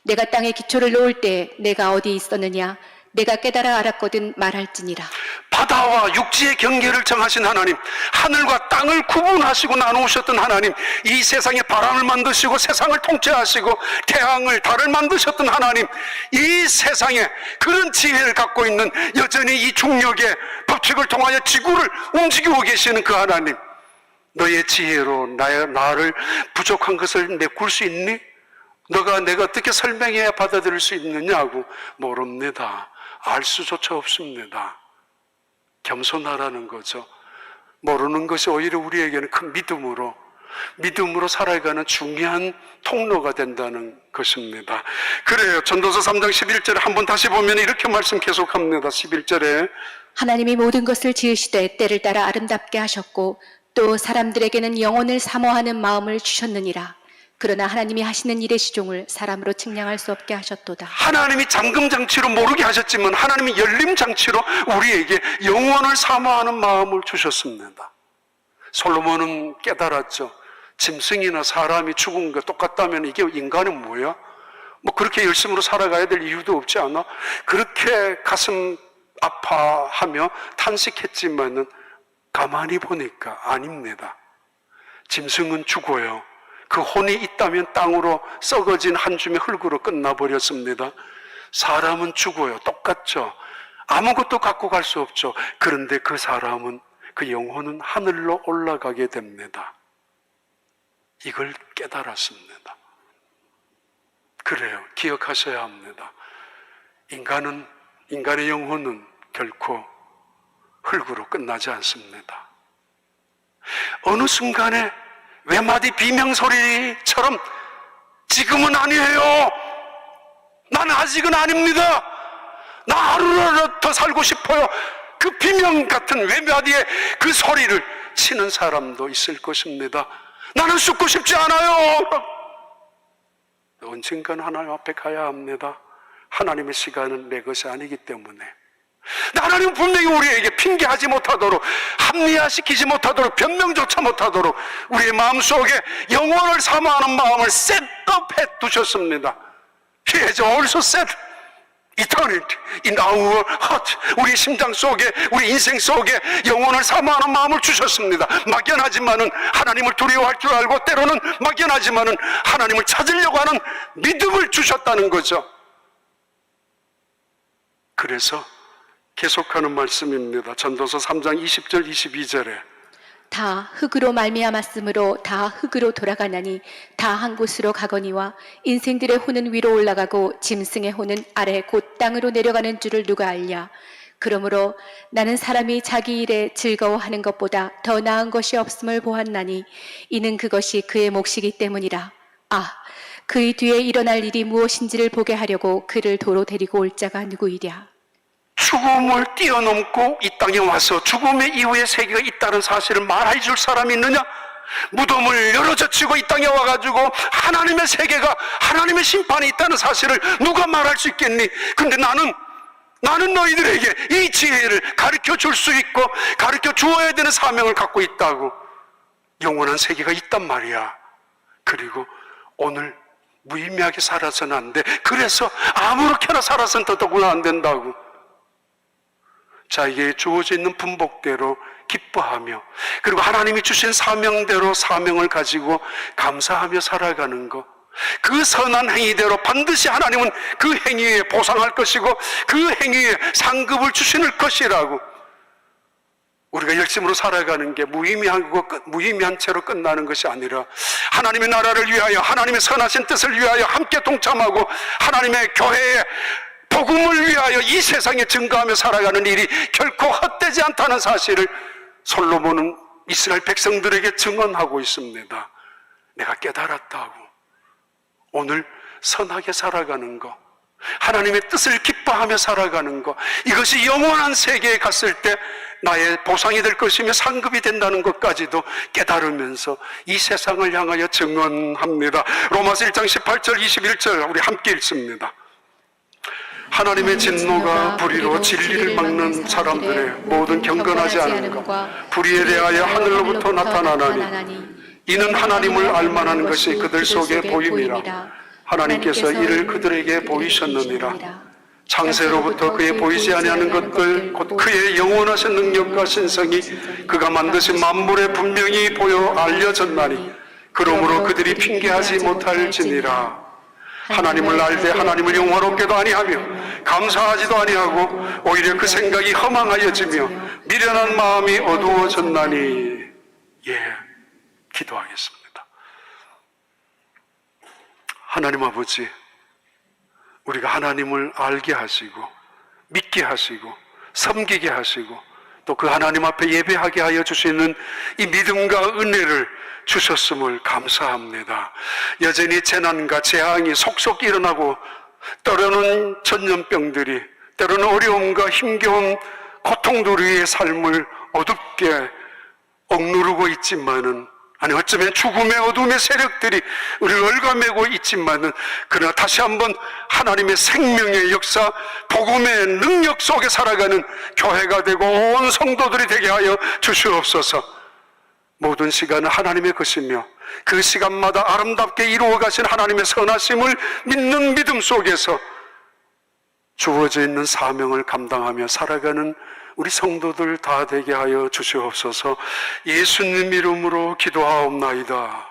내가 땅에 기초를 놓을 때 내가 어디 있었느냐? 내가 깨달아 알았거든 말할지니라. 바다와 육지의 경계를 정하신 하나님, 하늘과 땅을 구분하시고 나누셨던 하나님, 이 세상에 바람을 만드시고 세상을 통치하시고 태양을 달을 만드셨던 하나님, 이 세상에 그런 지혜를 갖고 있는, 여전히 이 중력의 법칙을 통하여 지구를 움직이고 계시는 그 하나님, 너의 지혜로 나를 부족한 것을 메꿀 수 있니? 내가 어떻게 설명해야 받아들일 수 있느냐고 모릅니다. 알 수조차 없습니다. 겸손하라는 거죠. 모르는 것이 오히려 우리에게는 큰 믿음으로 살아가는 중요한 통로가 된다는 것입니다. 그래요. 전도서 3장 11절에 한번 다시 보면 이렇게 말씀 계속합니다. 11절에 하나님이 모든 것을 지으시되 때를 따라 아름답게 하셨고 또 사람들에게는 영혼을 사모하는 마음을 주셨느니라. 그러나 하나님이 하시는 일의 시종을 사람으로 측량할 수 없게 하셨도다. 하나님이 잠금장치로 모르게 하셨지만 하나님이 열림장치로 우리에게 영혼을 사모하는 마음을 주셨습니다. 솔로몬은 깨달았죠. 짐승이나 사람이 죽은 거 똑같다면 이게 인간은 뭐야? 뭐 그렇게 열심으로 살아가야 될 이유도 없지 않아? 그렇게 가슴 아파하며 탄식했지만은 가만히 보니까 아닙니다. 짐승은 죽어요. 그 혼이 있다면 땅으로 썩어진 한 줌의 흙으로 끝나버렸습니다. 사람은 죽어요. 똑같죠. 아무것도 갖고 갈 수 없죠. 그런데 그 사람은, 그 영혼은 하늘로 올라가게 됩니다. 이걸 깨달았습니다. 그래요. 기억하셔야 합니다. 인간의 영혼은 결코 흙으로 끝나지 않습니다. 어느 순간에 외마디 비명소리처럼 지금은 아니에요. 난 아직은 아닙니다. 나 하루라도 더 살고 싶어요. 그 비명 같은 외마디의 그 소리를 치는 사람도 있을 것입니다. 나는 죽고 싶지 않아요. 언젠간 하나님 앞에 가야 합니다. 하나님의 시간은 내 것이 아니기 때문에. 하나님은 분명히 우리에게 핑계하지 못하도록, 합리화시키지 못하도록, 변명조차 못하도록 우리의 마음속에 영혼을 사모하는 마음을 셋업해 두셨습니다. He has also set eternity in our heart. 우리 심장 속에, 우리 인생 속에 영혼을 사모하는 마음을 주셨습니다. 막연하지만은 하나님을 두려워할 줄 알고, 때로는 막연하지만은 하나님을 찾으려고 하는 믿음을 주셨다는 거죠. 그래서 계속하는 말씀입니다. 전도서 3장 20절 22절에 다 흙으로 말미암았으므로 다 흙으로 돌아가나니 다 한 곳으로 가거니와 인생들의 혼은 위로 올라가고 짐승의 혼은 아래 곧 땅으로 내려가는 줄을 누가 알랴. 그러므로 나는 사람이 자기 일에 즐거워하는 것보다 더 나은 것이 없음을 보았나니 이는 그것이 그의 몫이기 때문이라. 그의 뒤에 일어날 일이 무엇인지를 보게 하려고 그를 도로 데리고 올 자가 누구이랴. 죽음을 뛰어넘고 이 땅에 와서 죽음의 이후의 세계가 있다는 사실을 말해 줄 사람이 있느냐? 무덤을 열어젖히고 이 땅에 와가지고 하나님의 세계가, 하나님의 심판이 있다는 사실을 누가 말할 수 있겠니? 근데 나는 너희들에게 이 지혜를 가르쳐 줄 수 있고 가르쳐 주어야 되는 사명을 갖고 있다고. 영원한 세계가 있단 말이야. 그리고 오늘 무의미하게 살아서는 안 돼. 그래서 아무렇게나 살아서는 더더구나 안 된다고. 자에게 주어져 있는 분복대로 기뻐하며, 그리고 하나님이 주신 사명대로 사명을 가지고 감사하며 살아가는 것, 그 선한 행위대로 반드시 하나님은 그 행위에 보상할 것이고 그 행위에 상급을 주실 것이라고. 우리가 열심으로 살아가는 게 무의미한 채로 끝나는 것이 아니라 하나님의 나라를 위하여, 하나님의 선하신 뜻을 위하여 함께 동참하고 하나님의 교회에 복음을 위하여 이 세상에 증거하며 살아가는 일이 결코 헛되지 않다는 사실을 솔로몬은 이스라엘 백성들에게 증언하고 있습니다. 내가 깨달았다고. 오늘 선하게 살아가는 것, 하나님의 뜻을 기뻐하며 살아가는 것, 이것이 영원한 세계에 갔을 때 나의 보상이 될 것이며 상급이 된다는 것까지도 깨달으면서 이 세상을 향하여 증언합니다. 로마서 1장 18절 21절 우리 함께 읽습니다. 하나님의 진노가 불의로 진리를 막는 사람들의 모든 경건하지 않은 것, 불의에 대하여 하늘로부터 나타나나니 이는 하나님을 알만한 것이 그들 속에 보임이라. 하나님께서 이를 그들에게 보이셨느니라. 창세로부터 그의 보이지 아니하는 것들, 곧 그의 영원하신 능력과 신성이 그가 만드신 만물에 분명히 보여 알려졌나니 그러므로 그들이 핑계하지 못할지니라. 하나님을 알되 하나님을 영화롭게도 아니하며 감사하지도 아니하고 오히려 그 생각이 허망하여지며 미련한 마음이 어두워졌나니. 기도하겠습니다. 하나님 아버지, 우리가 하나님을 알게 하시고 믿게 하시고 섬기게 하시고 또 그 하나님 앞에 예배하게 하여 주시는 이 믿음과 은혜를 주셨음을 감사합니다. 여전히 재난과 재앙이 속속 일어나고 때로는 전염병들이, 때로는 어려움과 힘겨운 고통들 위의 삶을 어둡게 억누르고 있지만은, 아니 어쩌면 죽음의 어둠의 세력들이 우리를 얽어매고 있지만은, 그러나 다시 한번 하나님의 생명의 역사, 복음의 능력 속에 살아가는 교회가 되고 온 성도들이 되게 하여 주시옵소서. 모든 시간은 하나님의 것이며 그 시간마다 아름답게 이루어 가신 하나님의 선하심을 믿는 믿음 속에서 주어져 있는 사명을 감당하며 살아가는 우리 성도들 다 되게 하여 주시옵소서. 예수님 이름으로 기도하옵나이다.